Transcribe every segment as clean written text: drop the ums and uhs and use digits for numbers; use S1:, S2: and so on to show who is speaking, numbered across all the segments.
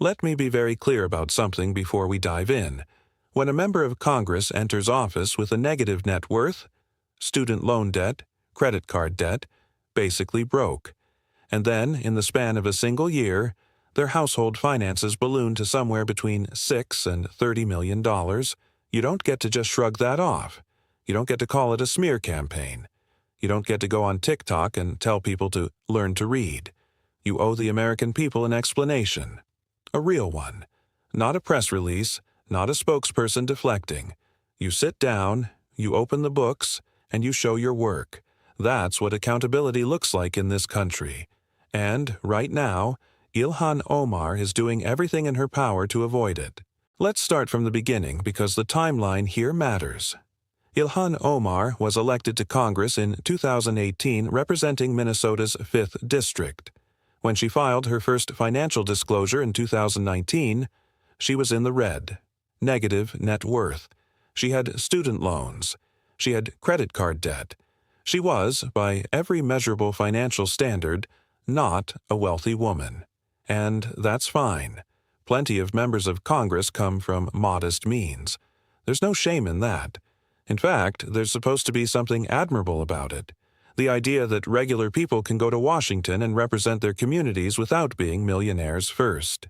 S1: Let me be very clear about something before we dive in. When a member of Congress enters office with a negative net worth, student loan debt, credit card debt, basically broke, and then, in the span of a single year, their household finances balloon to somewhere between $6 and $30 million, you don't get to just shrug that off. You don't get to call it a smear campaign. You don't get to go on TikTok and tell people to learn to read. You owe the American people an explanation. A real one. Not a press release, not a spokesperson deflecting. You sit down, you open the books, and you show your work. That's what accountability looks like in this country. And, right now, Ilhan Omar is doing everything in her power to avoid it. Let's start from the beginning because the timeline here matters. Ilhan Omar was elected to Congress in 2018 representing Minnesota's 5th District. When she filed her first financial disclosure in 2019, she was in the red. Negative net worth. She had student loans. She had credit card debt. She was, by every measurable financial standard, not a wealthy woman. And that's fine. Plenty of members of Congress come from modest means. There's no shame in that. In fact, there's supposed to be something admirable about it. The idea that regular people can go to Washington and represent their communities without being millionaires first.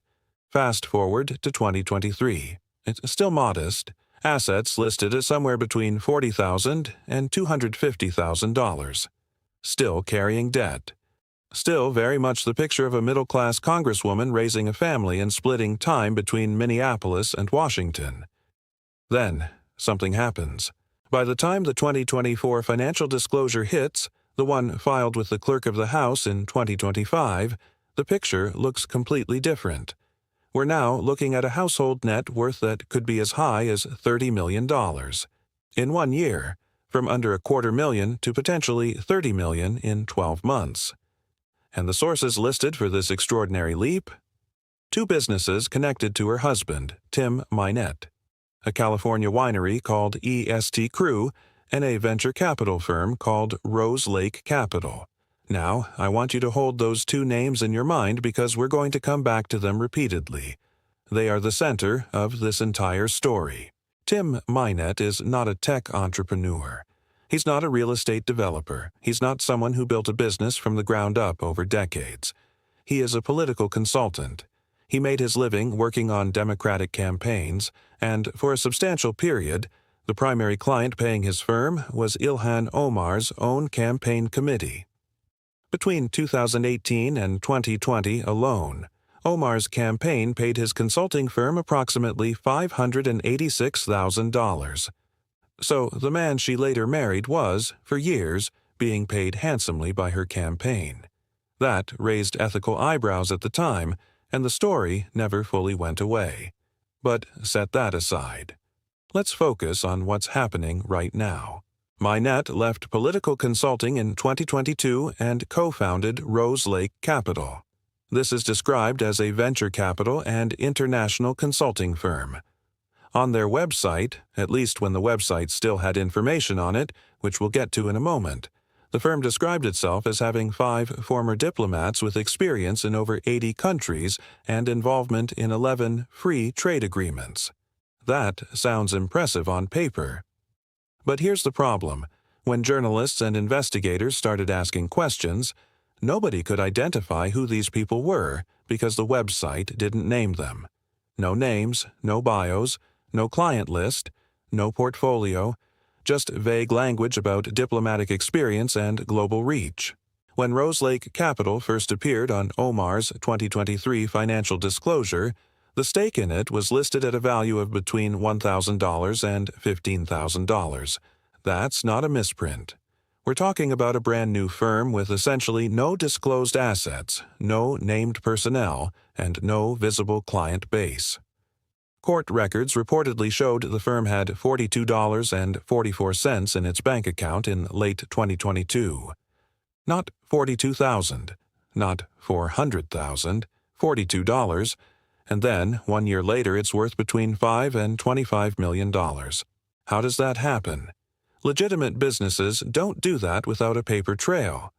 S1: Fast forward to 2023. It's still modest. Assets listed at somewhere between $40,000 and $250,000. Still carrying debt. Still very much the picture of a middle-class congresswoman raising a family and splitting time between Minneapolis and Washington. Then, something happens. By the time the 2024 financial disclosure hits, the one filed with the Clerk of the House in 2025, the picture looks completely different. We're now looking at a household net worth that could be as high as $30 million. In 1 year, from under $250,000 to potentially $30 million in 12 months. And the sources listed for this extraordinary leap? 2 businesses connected to her husband, Tim Minette. A California winery called EST Crew, and a venture capital firm called Rose Lake Capital. Now, I want you to hold those 2 names in your mind because we're going to come back to them repeatedly. They are the center of this entire story. Tim Minette is not a tech entrepreneur. He's not a real estate developer. He's not someone who built a business from the ground up over decades. He is a political consultant. He made his living working on Democratic campaigns, and for a substantial period, the primary client paying his firm was Ilhan Omar's own campaign committee. Between 2018 and 2020 alone, Omar's campaign paid his consulting firm approximately $586,000. So the man she later married was, for years, being paid handsomely by her campaign. That raised ethical eyebrows at the time, and the story never fully went away. But set that aside. Let's focus on what's happening right now. Minette left political consulting in 2022 and co-founded Rose Lake Capital. This is described as a venture capital and international consulting firm. On their website, at least when the website still had information on it, which we'll get to in a moment, the firm described itself as having 5 former diplomats with experience in over 80 countries and involvement in 11 free trade agreements. That sounds impressive on paper. But here's the problem. When journalists and investigators started asking questions, nobody could identify who these people were because the website didn't name them. No names, no bios, no client list, no portfolio, just vague language about diplomatic experience and global reach. When Rose Lake Capital first appeared on Omar's 2023 financial disclosure, the stake in it was listed at a value of between $1,000 and $15,000. That's not a misprint. We're talking about a brand new firm with essentially no disclosed assets, no named personnel, and no visible client base. Court records reportedly showed the firm had $42.44 in its bank account in late 2022. Not $42,000, not $400,000, $42, and then, 1 year later, it's worth between $5 and $25 million. How does that happen? Legitimate businesses don't do that without a paper trail.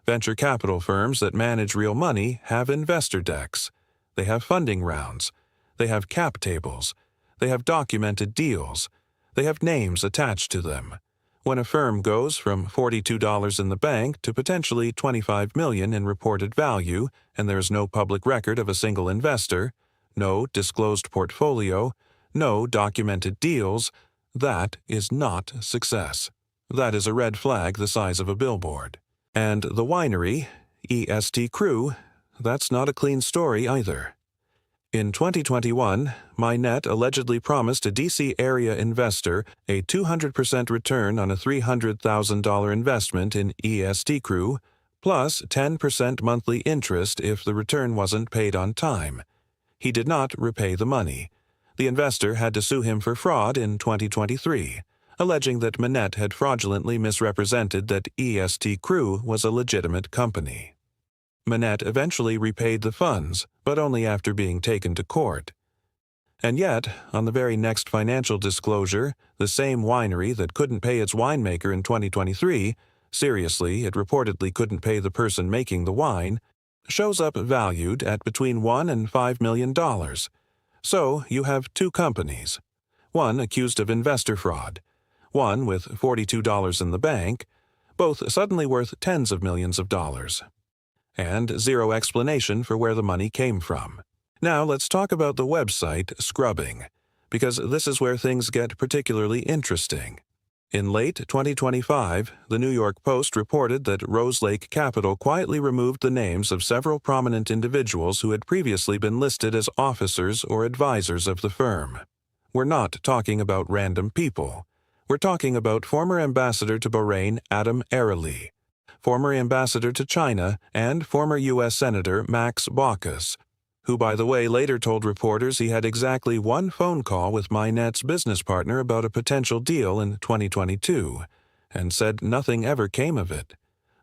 S1: Venture capital firms that manage real money have investor decks. They have funding rounds. They have cap tables. They have documented deals. They have names attached to them. When a firm goes from $42 in the bank to potentially $25 million in reported value, and there is no public record of a single investor, no disclosed portfolio, no documented deals, that is not success. That is a red flag the size of a billboard. And the winery, EST Crew, that's not a clean story either. In 2021, MyNet allegedly promised a D.C. area investor a 200% return on a $300,000 investment in EST Crew, plus 10% monthly interest if the return wasn't paid on time. He did not repay the money. The investor had to sue him for fraud in 2023, alleging that MyNet had fraudulently misrepresented that EST Crew was a legitimate company. MyNet eventually repaid the funds, but only after being taken to court. And yet, on the very next financial disclosure, the same winery that couldn't pay its winemaker in 2023, seriously, it reportedly couldn't pay the person making the wine, shows up valued at between $1 and $5 million. So you have two companies, one accused of investor fraud, one with $42 in the bank, both suddenly worth tens of millions of dollars. And zero explanation for where the money came from. Now let's talk about the website scrubbing, because this is where things get particularly interesting. In late 2025, the New York Post reported that Rose Lake Capital quietly removed the names of several prominent individuals who had previously been listed as officers or advisors of the firm. We're not talking about random people. We're talking about former ambassador to Bahrain Adam Arali, former ambassador to China, and former U.S. Senator Max Baucus, who, by the way, later told reporters he had exactly one phone call with MyNet's business partner about a potential deal in 2022, and said nothing ever came of it.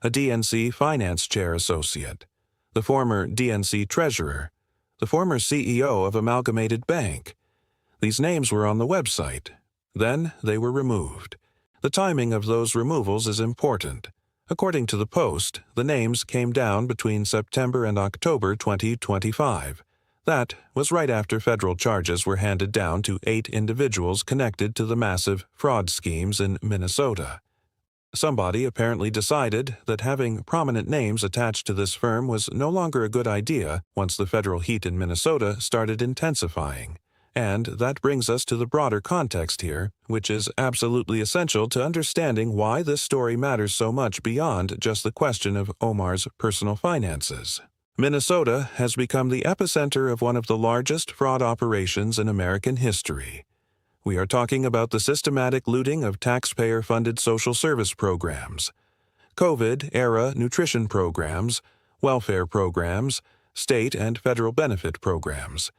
S1: A DNC finance chair associate, the former DNC treasurer, the former CEO of Amalgamated Bank. These names were on the website. Then they were removed. The timing of those removals is important. According to the Post, the names came down between September and October 2025. That was right after federal charges were handed down to 8 individuals connected to the massive fraud schemes in Minnesota. Somebody apparently decided that having prominent names attached to this firm was no longer a good idea once the federal heat in Minnesota started intensifying. And that brings us to the broader context here, which is absolutely essential to understanding why this story matters so much beyond just the question of Omar's personal finances. Minnesota has become the epicenter of one of the largest fraud operations in American history. We are talking about the systematic looting of taxpayer-funded social service programs, COVID-era nutrition programs, welfare programs, state and federal benefit programs,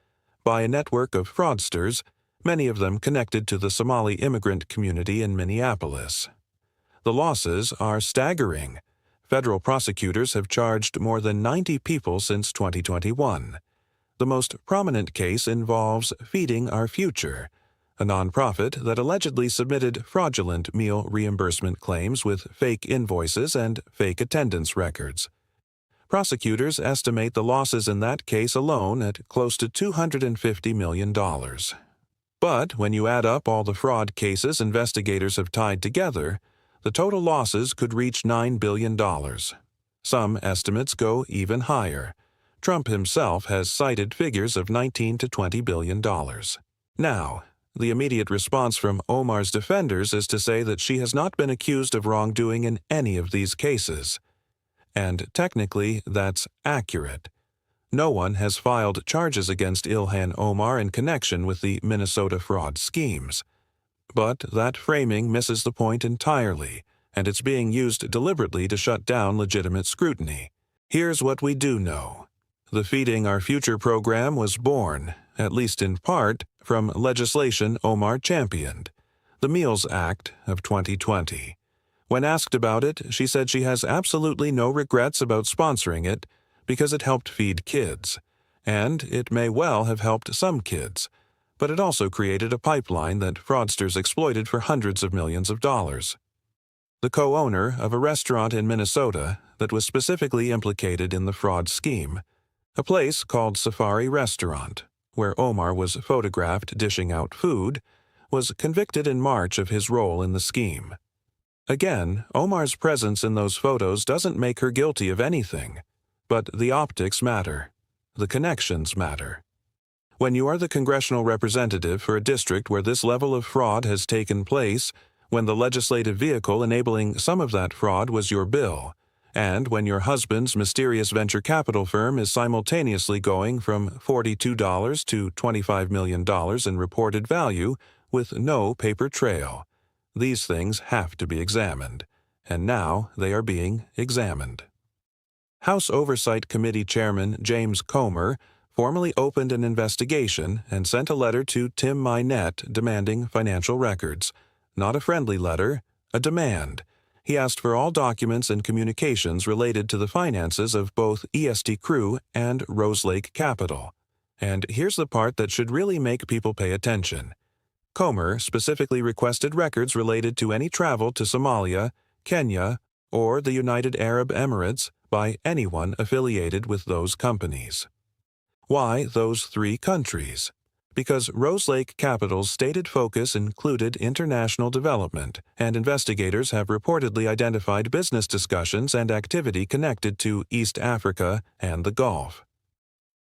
S1: by a network of fraudsters, many of them connected to the Somali immigrant community in Minneapolis. The losses are staggering. Federal prosecutors have charged more than 90 people since 2021. The most prominent case involves Feeding Our Future, a nonprofit that allegedly submitted fraudulent meal reimbursement claims with fake invoices and fake attendance records. Prosecutors estimate the losses in that case alone at close to $250 million. But when you add up all the fraud cases investigators have tied together, the total losses could reach $9 billion. Some estimates go even higher. Trump himself has cited figures of $19 to $20 billion. Now, the immediate response from Omar's defenders is to say that she has not been accused of wrongdoing in any of these cases. And technically, that's accurate. No one has filed charges against Ilhan Omar in connection with the Minnesota fraud schemes. But that framing misses the point entirely, and it's being used deliberately to shut down legitimate scrutiny. Here's what we do know. The Feeding Our Future program was born, at least in part, from legislation Omar championed, the Meals Act of 2020. When asked about it, she said she has absolutely no regrets about sponsoring it because it helped feed kids. And it may well have helped some kids, but it also created a pipeline that fraudsters exploited for hundreds of millions of dollars. The co-owner of a restaurant in Minnesota that was specifically implicated in the fraud scheme A place called Safari Restaurant, where Omar was photographed dishing out food, was convicted in March of his role in the scheme. Again, Omar's presence in those photos doesn't make her guilty of anything, but the optics matter. The connections matter. When you are the congressional representative for a district where this level of fraud has taken place, when the legislative vehicle enabling some of that fraud was your bill, and when your husband's mysterious venture capital firm is simultaneously going from $42 to $25 million in reported value with no paper trail, these things have to be examined, and now they are being examined. House Oversight Committee Chairman James Comer formally opened an investigation and sent a letter to Tim Minette demanding financial records. Not a friendly letter, a demand. He asked for all documents and communications related to the finances of both EST Crew and Rose Lake Capital. And here's the part that should really make people pay attention. Comer specifically requested records related to any travel to Somalia, Kenya, or the United Arab Emirates by anyone affiliated with those companies. Why those three countries? Because Rose Lake Capital's stated focus included international development, and investigators have reportedly identified business discussions and activity connected to East Africa and the Gulf.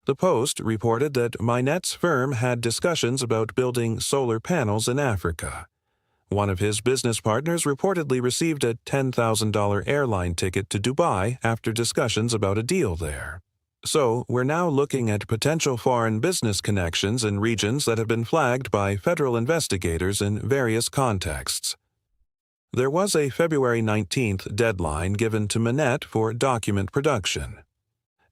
S1: The Post reported that Minette's firm had discussions about building solar panels in Africa. One of his business partners reportedly received a $10,000 airline ticket to Dubai after discussions about a deal there. So, we're now looking at potential foreign business connections in regions that have been flagged by federal investigators in various contexts. There was a February 19th deadline given to Minette for document production.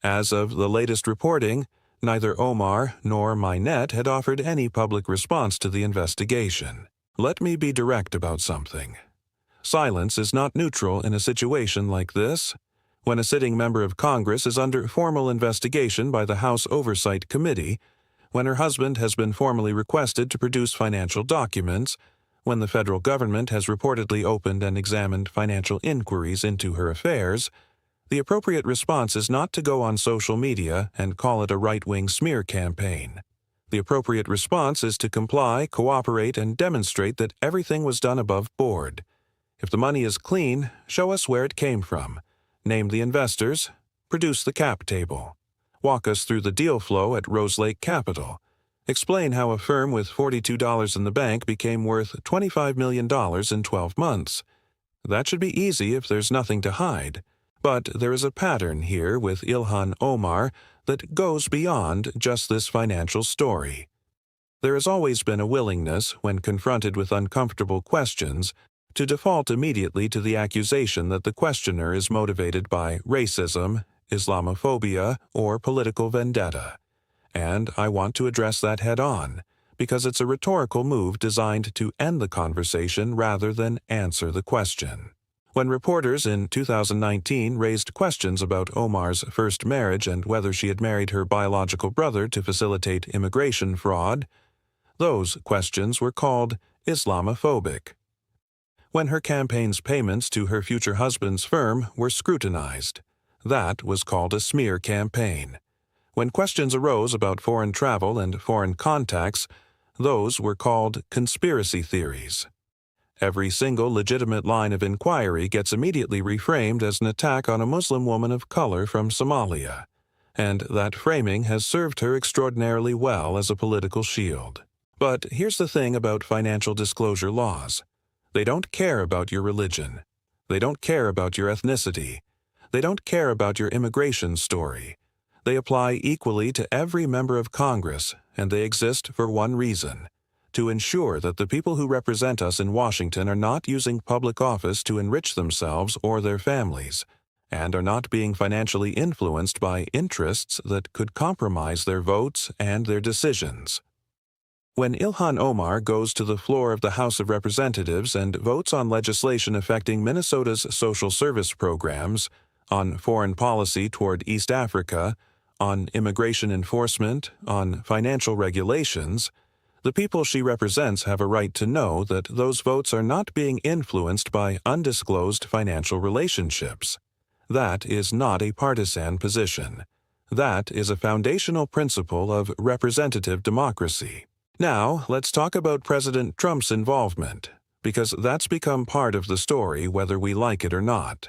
S1: As of the latest reporting, neither Omar nor Minette had offered any public response to the investigation. Let me be direct about something. Silence is not neutral in a situation like this. When a sitting member of Congress is under formal investigation by the House Oversight Committee, when her husband has been formally requested to produce financial documents, when the federal government has reportedly opened and examined financial inquiries into her affairs, the appropriate response is not to go on social media and call it a right-wing smear campaign. The appropriate response is to comply, cooperate, and demonstrate that everything was done above board. If the money is clean, show us where it came from. Name the investors, produce the cap table. Walk us through the deal flow at Rose Lake Capital. Explain how a firm with $42 in the bank became worth $25 million in 12 months. That should be easy if there's nothing to hide. But there is a pattern here with Ilhan Omar that goes beyond just this financial story. There has always been a willingness, when confronted with uncomfortable questions, to default immediately to the accusation that the questioner is motivated by racism, Islamophobia, or political vendetta. And I want to address that head-on, because it's a rhetorical move designed to end the conversation rather than answer the question. When reporters in 2019 raised questions about Omar's first marriage and whether she had married her biological brother to facilitate immigration fraud, those questions were called Islamophobic. When her campaign's payments to her future husband's firm were scrutinized, that was called a smear campaign. When questions arose about foreign travel and foreign contacts, those were called conspiracy theories. Every single legitimate line of inquiry gets immediately reframed as an attack on a Muslim woman of color from Somalia, and that framing has served her extraordinarily well as a political shield. But here's the thing about financial disclosure laws. They don't care about your religion. They don't care about your ethnicity. They don't care about your immigration story. They apply equally to every member of Congress, and they exist for one reason: to ensure that the people who represent us in Washington are not using public office to enrich themselves or their families, and are not being financially influenced by interests that could compromise their votes and their decisions. When Ilhan Omar goes to the floor of the House of Representatives and votes on legislation affecting Minnesota's social service programs, on foreign policy toward East Africa, on immigration enforcement, on financial regulations, the people she represents have a right to know that those votes are not being influenced by undisclosed financial relationships. That is not a partisan position. That is a foundational principle of representative democracy. Now, let's talk about President Trump's involvement, because that's become part of the story whether we like it or not.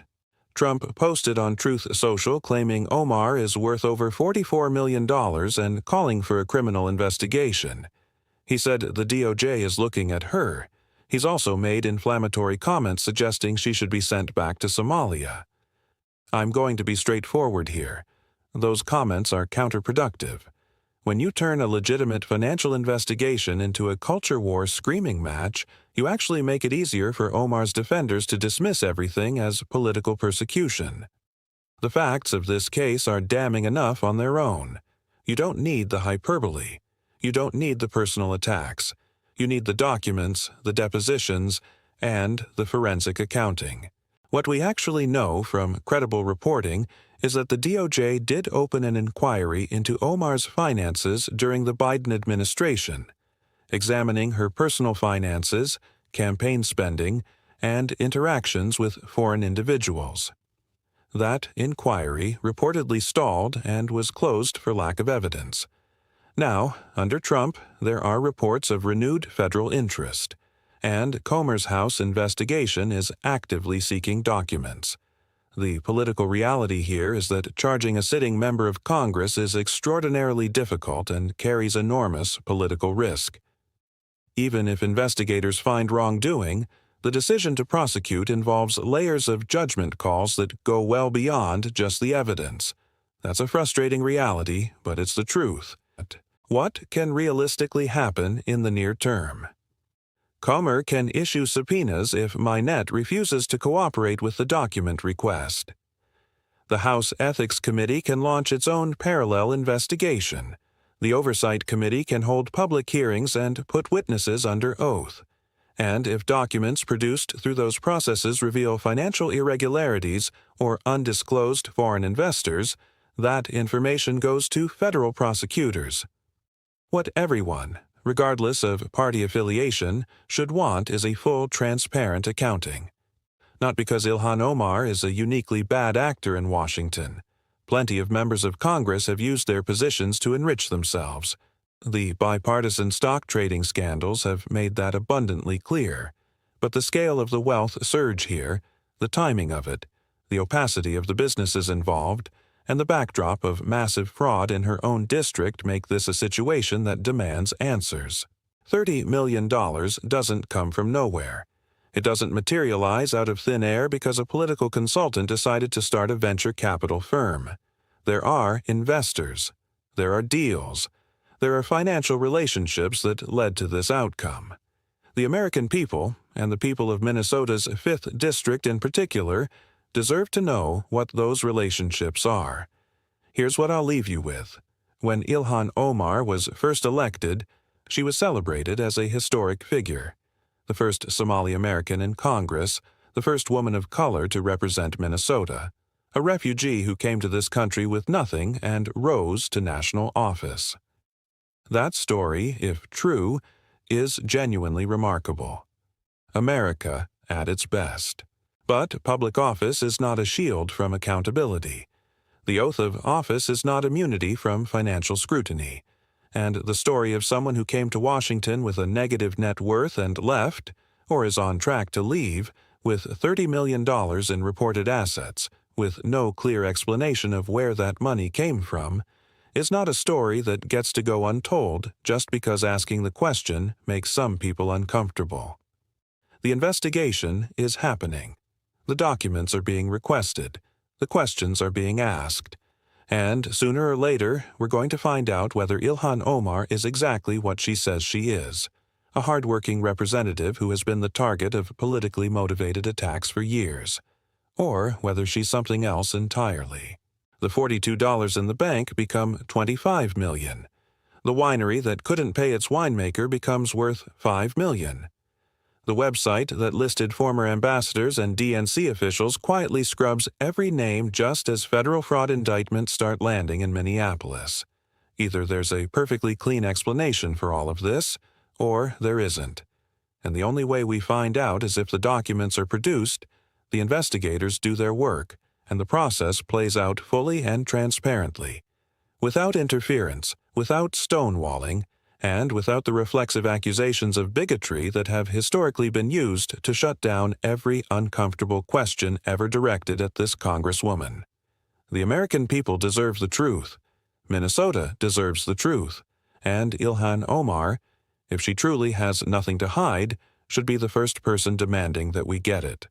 S1: Trump posted on Truth Social claiming Omar is worth over $44 million and calling for a criminal investigation. He said the DOJ is looking at her. He's also made inflammatory comments suggesting she should be sent back to Somalia. I'm going to be straightforward here. Those comments are counterproductive. When you turn a legitimate financial investigation into a culture war screaming match, you actually make it easier for Omar's defenders to dismiss everything as political persecution. The facts of this case are damning enough on their own. You don't need the hyperbole. You don't need the personal attacks. You need the documents, the depositions, and the forensic accounting. What we actually know from credible reporting is that the DOJ did open an inquiry into Omar's finances during the Biden administration, examining her personal finances, campaign spending, and interactions with foreign individuals. That inquiry reportedly stalled and was closed for lack of evidence. Now, under Trump, there are reports of renewed federal interest, and Comer's House investigation is actively seeking documents. The political reality here is that charging a sitting member of Congress is extraordinarily difficult and carries enormous political risk. Even if investigators find wrongdoing, the decision to prosecute involves layers of judgment calls that go well beyond just the evidence. That's a frustrating reality, but it's the truth. What can realistically happen in the near term? Comer can issue subpoenas if Minette refuses to cooperate with the document request. The House Ethics Committee can launch its own parallel investigation. The Oversight Committee can hold public hearings and put witnesses under oath. And if documents produced through those processes reveal financial irregularities or undisclosed foreign investors, that information goes to federal prosecutors. What everyone, regardless of party affiliation, should want is a full, transparent accounting. Not because Ilhan Omar is a uniquely bad actor in Washington. Plenty of members of Congress have used their positions to enrich themselves. The bipartisan stock trading scandals have made that abundantly clear. But the scale of the wealth surge here, the timing of it, the opacity of the businesses involved, and the backdrop of massive fraud in her own district make this a situation that demands answers. $30 million doesn't come from nowhere. It doesn't materialize out of thin air because a political consultant decided to start a venture capital firm. There are investors. There are deals. There are financial relationships that led to this outcome. The American people, and the people of Minnesota's 5th District in particular, deserve to know what those relationships are. Here's what I'll leave you with. When Ilhan Omar was first elected, she was celebrated as a historic figure. The first Somali American in Congress, the first woman of color to represent Minnesota, a refugee who came to this country with nothing and rose to national office. That story, if true, is genuinely remarkable. America at its best. But public office is not a shield from accountability. The oath of office is not immunity from financial scrutiny. And the story of someone who came to Washington with a negative net worth and left, or is on track to leave, with $30 million in reported assets, with no clear explanation of where that money came from, is not a story that gets to go untold just because asking the question makes some people uncomfortable. The investigation is happening. The documents are being requested. The questions are being asked. And sooner or later, we're going to find out whether Ilhan Omar is exactly what she says she is, a hardworking representative who has been the target of politically motivated attacks for years, or whether she's something else entirely. The $42 in the bank become $25 million. The winery that couldn't pay its winemaker becomes worth $5 million. The website that listed former ambassadors and DNC officials quietly scrubs every name just as federal fraud indictments start landing in Minneapolis. Either there's a perfectly clean explanation for all of this, or there isn't. And the only way we find out is if the documents are produced, the investigators do their work, and the process plays out fully and transparently. without interference, without stonewalling, and without the reflexive accusations of bigotry that have historically been used to shut down every uncomfortable question ever directed at this Congresswoman. The American people deserve the truth. Minnesota deserves the truth. And Ilhan Omar, if she truly has nothing to hide, should be the first person demanding that we get it.